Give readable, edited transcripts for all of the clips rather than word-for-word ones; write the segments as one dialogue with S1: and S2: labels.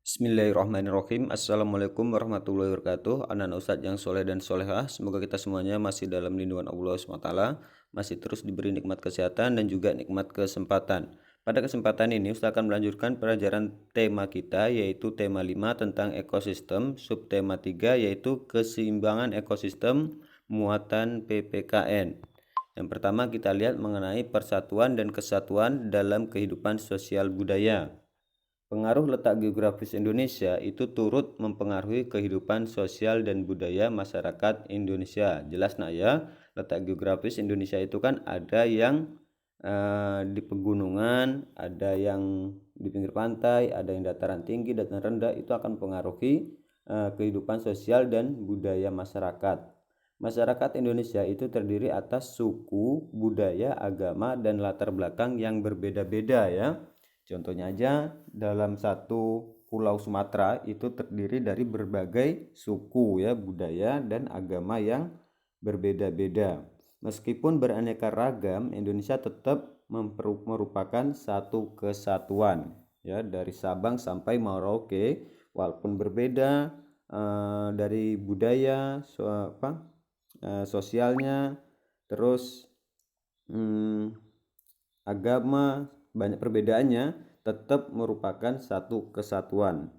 S1: Bismillahirrahmanirrahim. Assalamualaikum warahmatullahi wabarakatuh. Anak-anak Ustadz yang soleh dan solehah, semoga kita semuanya masih dalam lindungan Allah SWT, masih terus diberi nikmat kesehatan dan juga nikmat kesempatan. Pada kesempatan ini Ustadz akan melanjutkan pelajaran tema kita, yaitu tema 5 tentang ekosistem, subtema 3 yaitu keseimbangan ekosistem muatan PPKN. Yang pertama kita lihat mengenai persatuan dan kesatuan dalam kehidupan sosial budaya. Pengaruh letak geografis Indonesia itu turut mempengaruhi kehidupan sosial dan budaya masyarakat Indonesia. Jelas nak ya, letak geografis Indonesia itu kan ada yang di pegunungan, ada yang di pinggir pantai, ada yang dataran tinggi, dataran rendah, itu akan mempengaruhi kehidupan sosial dan budaya masyarakat. Masyarakat Indonesia itu terdiri atas suku, budaya, agama, dan latar belakang yang berbeda-beda ya. Contohnya aja, dalam satu pulau Sumatera itu terdiri dari berbagai suku ya, budaya dan agama yang berbeda-beda. Meskipun beraneka ragam, Indonesia tetap merupakan satu kesatuan ya, dari Sabang sampai Merauke, walaupun berbeda dari budaya, sosialnya, terus agama, banyak perbedaannya, tetap merupakan satu kesatuan.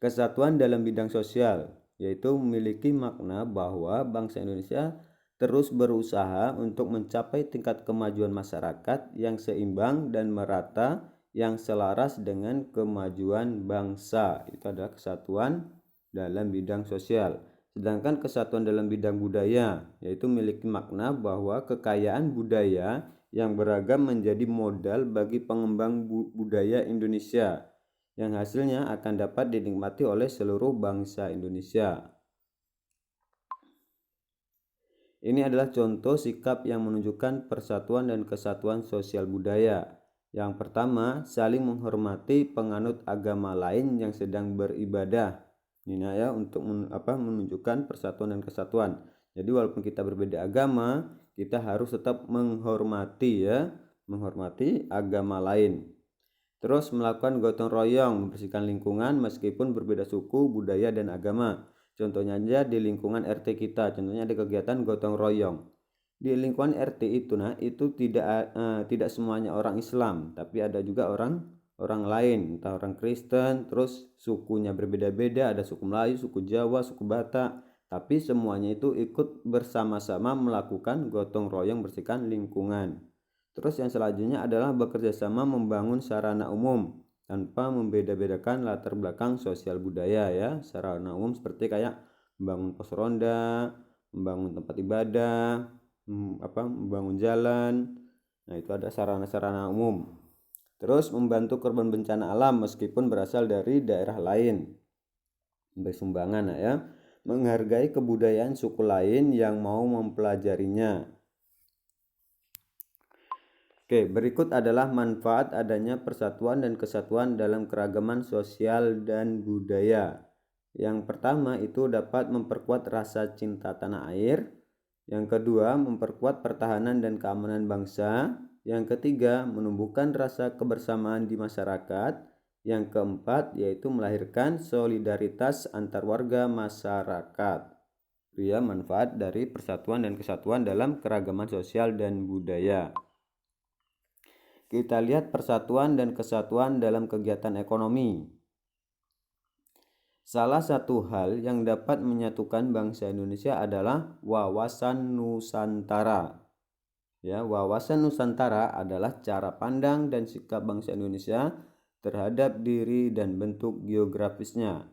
S1: Kesatuan dalam bidang sosial, yaitu memiliki makna bahwa bangsa Indonesia terus berusaha untuk mencapai tingkat kemajuan masyarakat yang seimbang dan merata, yang selaras dengan kemajuan bangsa. Itu adalah kesatuan dalam bidang sosial. Sedangkan kesatuan dalam bidang budaya, yaitu memiliki makna bahwa kekayaan budaya yang beragam menjadi modal bagi pengembang budaya Indonesia, yang hasilnya akan dapat dinikmati oleh seluruh bangsa Indonesia. Ini adalah contoh sikap yang menunjukkan persatuan dan kesatuan sosial budaya. Yang pertama, saling menghormati penganut agama lain yang sedang beribadah. Ini ya, untuk menunjukkan persatuan dan kesatuan. Jadi walaupun kita berbeda agama, kita harus tetap menghormati ya, menghormati agama lain. Terus melakukan gotong royong, membersihkan lingkungan meskipun berbeda suku, budaya, dan agama. Contohnya aja di lingkungan RT kita, contohnya ada kegiatan gotong royong. Di lingkungan RT itu itu tidak semuanya orang Islam, tapi ada juga orang lain, entah orang Kristen, terus sukunya berbeda-beda, ada suku Melayu, suku Jawa, suku Batak, tapi semuanya itu ikut bersama-sama melakukan gotong royong bersihkan lingkungan. Terus yang selanjutnya adalah bekerja sama membangun sarana umum tanpa membeda-bedakan latar belakang sosial budaya ya. Sarana umum seperti kayak membangun pos ronda, membangun tempat ibadah, membangun jalan. Nah, itu ada sarana-sarana umum. Terus membantu korban bencana alam meskipun berasal dari daerah lain, bersumbangan ya. Menghargai kebudayaan suku lain yang mau mempelajarinya. Oke, berikut adalah manfaat adanya persatuan dan kesatuan dalam keragaman sosial dan budaya. Yang pertama itu dapat memperkuat rasa cinta tanah air. Yang kedua, memperkuat pertahanan dan keamanan bangsa. Yang ketiga, menumbuhkan rasa kebersamaan di masyarakat. Yang keempat, yaitu melahirkan solidaritas antar warga masyarakat. Itu ya manfaat dari persatuan dan kesatuan dalam keragaman sosial dan budaya. Kita lihat persatuan dan kesatuan dalam kegiatan ekonomi. Salah satu hal yang dapat menyatukan bangsa Indonesia adalah wawasan Nusantara. Ya, wawasan Nusantara adalah cara pandang dan sikap bangsa Indonesia terhadap diri dan bentuk geografisnya.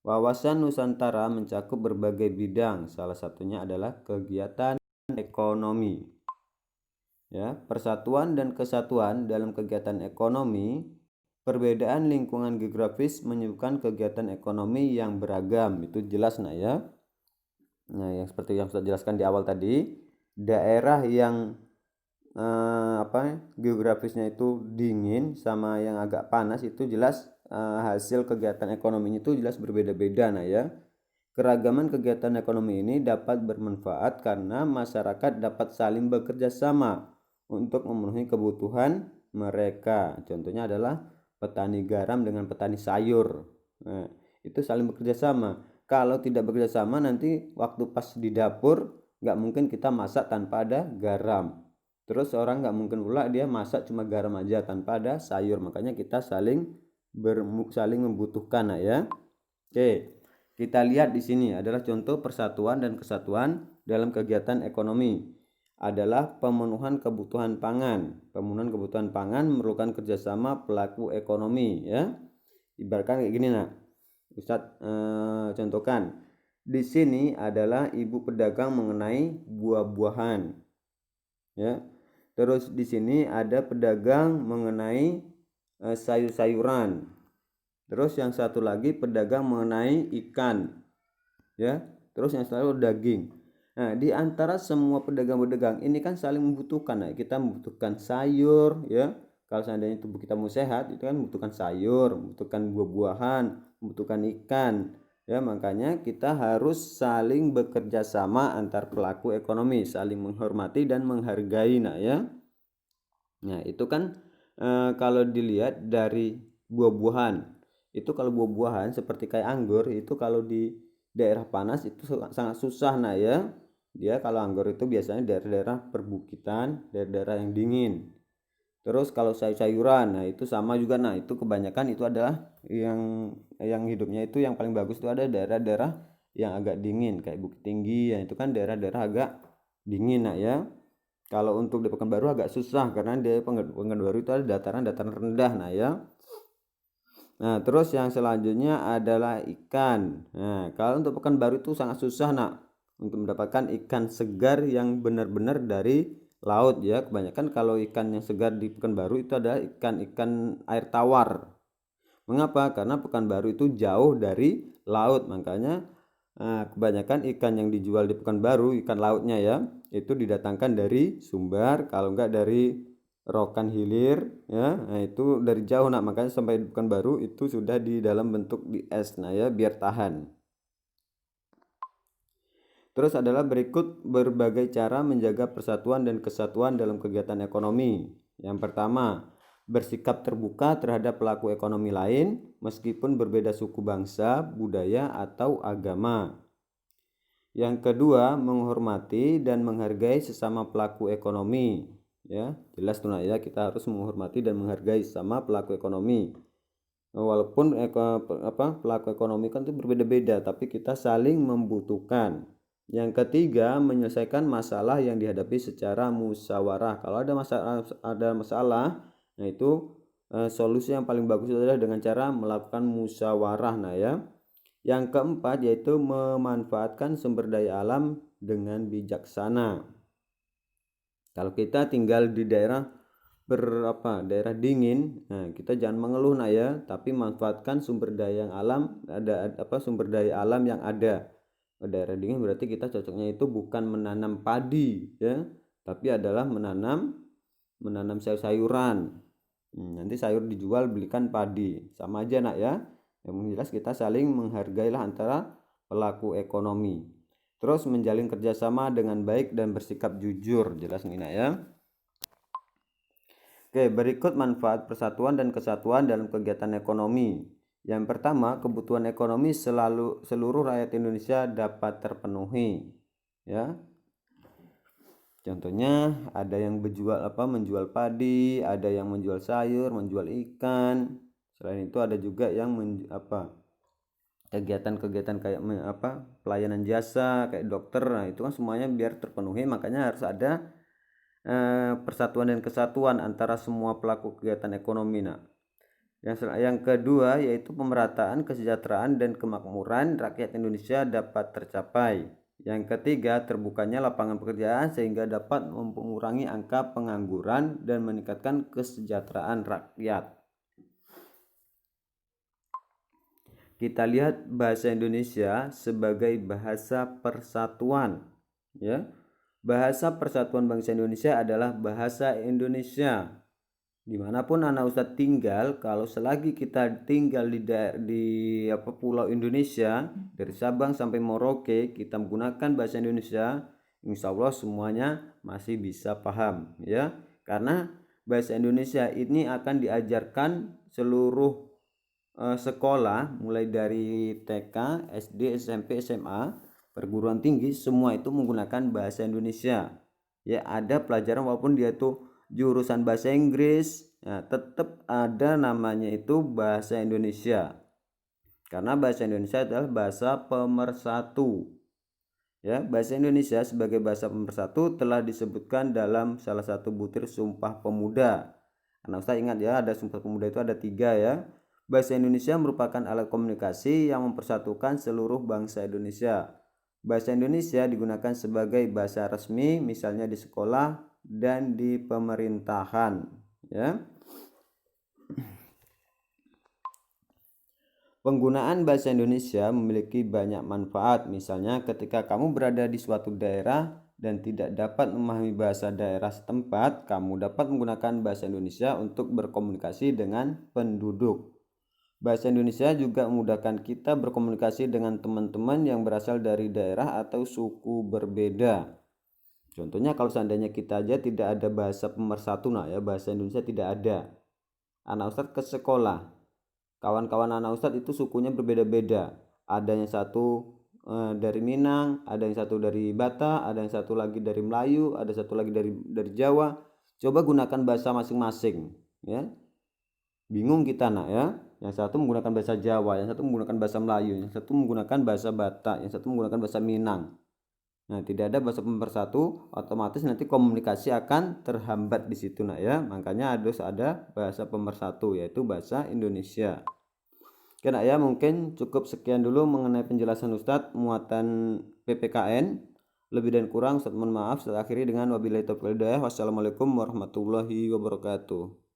S1: Wawasan Nusantara mencakup berbagai bidang, salah satunya adalah kegiatan ekonomi. Ya, persatuan dan kesatuan dalam kegiatan ekonomi, perbedaan lingkungan geografis menyebabkan kegiatan ekonomi yang beragam. Itu jelas ya. Nah, yang seperti yang sudah jelaskan di awal tadi, daerah yang geografisnya itu dingin sama yang agak panas itu jelas hasil kegiatan ekonominya itu jelas berbeda-beda ya. Keragaman kegiatan ekonomi ini dapat bermanfaat karena masyarakat dapat saling bekerja sama untuk memenuhi kebutuhan mereka. Contohnya adalah petani garam dengan petani sayur. Nah, itu saling bekerja sama. Kalau tidak bekerja sama, nanti waktu pas di dapur nggak mungkin kita masak tanpa ada garam. Terus orang nggak mungkin pula dia masak cuma garam aja tanpa ada sayur. Makanya kita saling membutuhkan, ya. Oke, kita lihat di sini adalah contoh persatuan dan kesatuan dalam kegiatan ekonomi. Adalah pemenuhan kebutuhan pangan. Pemenuhan kebutuhan pangan memerlukan kerjasama pelaku ekonomi, ya. Ibaratkan kayak gini, nak. Ustadz contohkan. Di sini adalah ibu pedagang mengenai buah-buahan, ya. Terus di sini ada pedagang mengenai sayur-sayuran. Terus yang satu lagi pedagang mengenai ikan, ya. Terus yang selalu daging. Nah, di antara semua pedagang-pedagang ini kan saling membutuhkan. Nah, kita membutuhkan sayur, ya. Kalau seandainya tubuh kita mau sehat, itu kan membutuhkan sayur, membutuhkan buah-buahan, membutuhkan ikan. Ya, makanya kita harus saling bekerja sama antar pelaku ekonomi, saling menghormati dan menghargai, nah, ya. Nah, itu kan kalau dilihat dari buah-buahan. Itu kalau buah-buahan seperti kayak anggur, itu kalau di daerah panas itu sangat susah, nah, ya. Dia kalau anggur itu biasanya daerah-daerah perbukitan, daerah-daerah yang dingin. Terus kalau sayur-sayuran, nah itu sama juga. Nah, itu kebanyakan itu adalah yang hidupnya itu yang paling bagus itu ada daerah-daerah yang agak dingin kayak Bukit Tinggi, ya itu kan daerah-daerah agak dingin, nah, ya. Kalau untuk di Pekanbaru agak susah karena di Pekanbaru itu ada dataran-dataran rendah, nah, ya. Nah, terus yang selanjutnya adalah ikan. Nah, kalau untuk Pekanbaru itu sangat susah, nak, untuk mendapatkan ikan segar yang benar-benar dari laut, ya. Kebanyakan kalau ikan yang segar di Pekanbaru itu adalah ikan-ikan air tawar. Mengapa? Karena Pekanbaru itu jauh dari laut, makanya kebanyakan ikan yang dijual di Pekanbaru, ikan lautnya, ya, itu didatangkan dari Sumbar, kalau enggak dari Rokan Hilir, ya. Nah, itu dari jauh, nak, makanya sampai di Pekanbaru itu sudah di dalam bentuk di es, nah, ya, biar tahan. Terus adalah berikut berbagai cara menjaga persatuan dan kesatuan dalam kegiatan ekonomi. Yang pertama, bersikap terbuka terhadap pelaku ekonomi lain meskipun berbeda suku bangsa, budaya, atau agama. Yang kedua, menghormati dan menghargai sesama pelaku ekonomi. Ya, jelas tuh, ya, kita harus menghormati dan menghargai sesama pelaku ekonomi. Walaupun pelaku ekonomi kan itu berbeda-beda, tapi kita saling membutuhkan. Yang ketiga, menyelesaikan masalah yang dihadapi secara musyawarah. Kalau ada masalah, nah itu solusi yang paling bagus adalah dengan cara melakukan musyawarah, nah, ya. Yang keempat yaitu memanfaatkan sumber daya alam dengan bijaksana. Kalau kita tinggal di daerah daerah dingin, nah kita jangan mengeluh, nah, ya, tapi manfaatkan sumber daya yang alam, sumber daya alam yang ada. Daerah dingin berarti kita cocoknya itu bukan menanam padi, ya, tapi adalah menanam sayur-sayuran. Nanti sayur dijual, belikan padi, sama aja, nak, ya. Yang jelas kita saling menghargailah antara pelaku ekonomi. Terus menjalin kerjasama dengan baik dan bersikap jujur, jelas nih, nak, ya. Oke, berikut manfaat persatuan dan kesatuan dalam kegiatan ekonomi. Yang pertama, kebutuhan ekonomi seluruh rakyat Indonesia dapat terpenuhi, ya. Contohnya ada yang menjual padi, ada yang menjual sayur, menjual ikan. Selain itu ada juga yang kegiatan-kegiatan kayak pelayanan jasa kayak dokter. Nah, itu kan semuanya biar terpenuhi, makanya harus ada persatuan dan kesatuan antara semua pelaku kegiatan ekonomi, nah. Yang kedua yaitu pemerataan kesejahteraan dan kemakmuran rakyat Indonesia dapat tercapai. Yang ketiga, terbukanya lapangan pekerjaan sehingga dapat mengurangi angka pengangguran dan meningkatkan kesejahteraan rakyat. Kita lihat bahasa Indonesia sebagai bahasa persatuan, ya. Bahasa Persatuan Bangsa Indonesia adalah bahasa Indonesia. Dimanapun anak Ustadz tinggal, kalau selagi kita tinggal di pulau Indonesia, dari Sabang sampai Merauke, kita menggunakan bahasa Indonesia, insya Allah semuanya masih bisa paham, ya. Karena bahasa Indonesia ini akan diajarkan seluruh sekolah mulai dari TK, SD, SMP, SMA, perguruan tinggi, semua itu menggunakan bahasa Indonesia. Ya, ada pelajaran walaupun dia tuh jurusan bahasa Inggris, ya, tetap ada namanya itu bahasa Indonesia. Karena bahasa Indonesia adalah bahasa pemersatu. Ya, bahasa Indonesia sebagai bahasa pemersatu telah disebutkan dalam salah satu butir Sumpah Pemuda. Nah, Ustaz ingat ya, ada Sumpah Pemuda itu ada 3 ya. Bahasa Indonesia merupakan alat komunikasi yang mempersatukan seluruh bangsa Indonesia. Bahasa Indonesia digunakan sebagai bahasa resmi misalnya di sekolah dan di pemerintahan, ya. Penggunaan bahasa Indonesia memiliki banyak manfaat. Misalnya ketika kamu berada di suatu daerah dan tidak dapat memahami bahasa daerah setempat, kamu dapat menggunakan bahasa Indonesia untuk berkomunikasi dengan penduduk. Bahasa Indonesia juga memudahkan kita berkomunikasi dengan teman-teman yang berasal dari daerah atau suku berbeda. Contohnya kalau seandainya kita aja tidak ada bahasa pemersatu, nah ya, bahasa Indonesia tidak ada. Anak Ustadz ke sekolah, kawan-kawan anak Ustadz itu sukunya berbeda-beda. Ada yang satu dari Minang, ada yang satu dari Batak, ada yang satu lagi dari Melayu, ada satu lagi dari Jawa. Coba gunakan bahasa masing-masing, ya. Bingung kita nak ya. Yang satu menggunakan bahasa Jawa, yang satu menggunakan bahasa Melayu, yang satu menggunakan bahasa Batak, yang satu menggunakan bahasa Minang. Nah, tidak ada bahasa pemersatu, otomatis nanti komunikasi akan terhambat di situ nak ya. Makanya harus ada bahasa pemersatu, yaitu bahasa Indonesia. Oke nak ya, mungkin cukup sekian dulu mengenai penjelasan Ustadz muatan PPKN. Lebih dan kurang Ustadz mohon maaf. Saya akhiri dengan wabillahi taufiq wal hidayah. Wassalamualaikum warahmatullahi wabarakatuh.